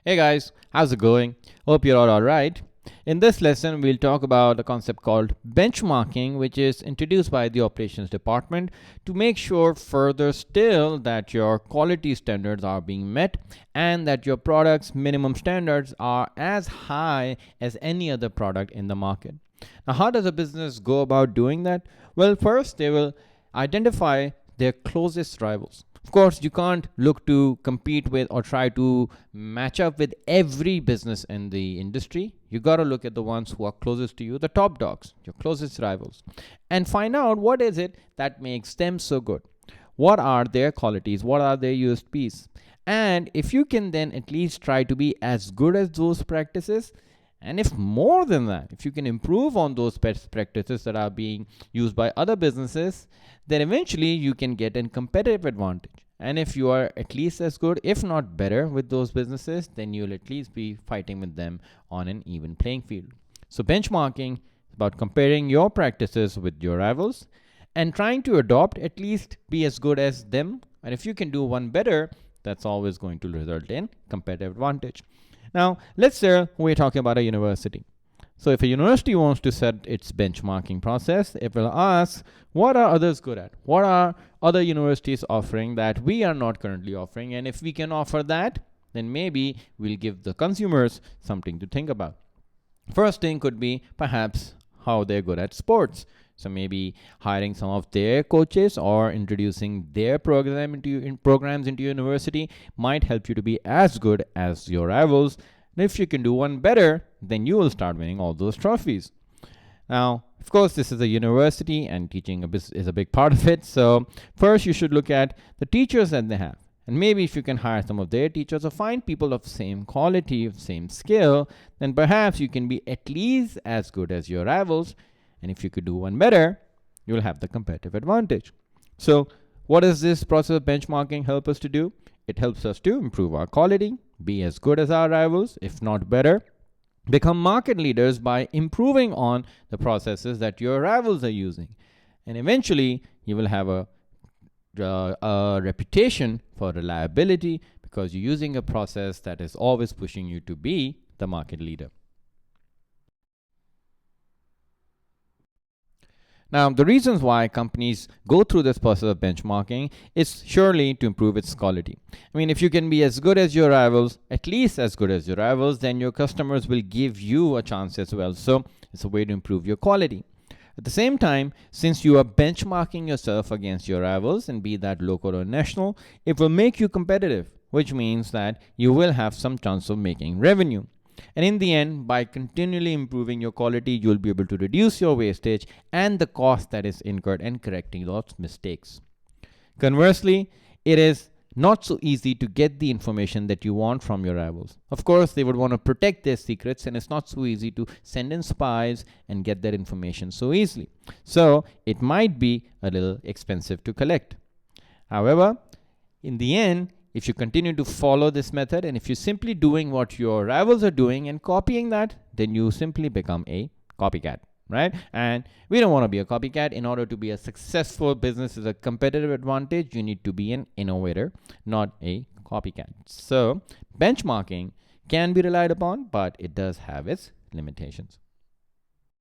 Hey guys, how's it going? Hope you're all alright. In this lesson, we'll talk about a concept called benchmarking, which is introduced by the operations department to make sure further still that your quality standards are being met and that your product's minimum standards are as high as any other product in the market. Now, how does a business go about doing that? Well, first, they will identify their closest rivals. Of course, you can't look to compete with or try to match up with every business in the industry. You got to look at the ones who are closest to you, the top dogs, your closest rivals, and find out what is it that makes them so good. What are their qualities? What are their USPs? And if you can then at least try to be as good as those practices, and if more than that, if you can improve on those best practices that are being used by other businesses, then eventually you can get a competitive advantage. And if you are at least as good, if not better, with those businesses, then you'll at least be fighting with them on an even playing field. So, benchmarking is about comparing your practices with your rivals and trying to adopt, at least be as good as them. And if you can do one better, that's always going to result in competitive advantage. Now, let's say we're talking about a university. So if a university wants to set its benchmarking process, it will ask, what are others good at? What are other universities offering that we are not currently offering? And if we can offer that, then maybe we'll give the consumers something to think about. First thing could be perhaps how they're good at sports. So maybe hiring some of their coaches or introducing their programs into university might help you to be as good as your rivals. And if you can do one better, then you will start winning all those trophies. Now, of course, this is a university and teaching is a big part of it. So first you should look at the teachers that they have. And maybe if you can hire some of their teachers or find people of same quality, of same skill, then perhaps you can be at least as good as your rivals. And if you could do one better, you'll have the competitive advantage. So what does this process of benchmarking help us to do? It helps us to improve our quality, be as good as our rivals, if not better, become market leaders by improving on the processes that your rivals are using. And eventually, you will have a reputation for reliability because you're using a process that is always pushing you to be the market leader. Now, the reasons why companies go through this process of benchmarking is surely to improve its quality. I mean, if you can be as good as your rivals, at least as good as your rivals, then your customers will give you a chance as well. So it's a way to improve your quality. At the same time, since you are benchmarking yourself against your rivals, and be that local or national, it will make you competitive, which means that you will have some chance of making revenue. And in the end, by continually improving your quality, you'll be able to reduce your wastage and the cost that is incurred in correcting those mistakes. Conversely, it is not so easy to get the information that you want from your rivals. Of course, they would want to protect their secrets, and it's not so easy to send in spies and get that information so easily. So it might be a little expensive to collect. However, in the end, if you continue to follow this method and if you're simply doing what your rivals are doing and copying that, then you simply become a copycat, right? And we don't want to be a copycat. In order to be a successful business as a competitive advantage, you need to be an innovator, not a copycat. So benchmarking can be relied upon, but it does have its limitations.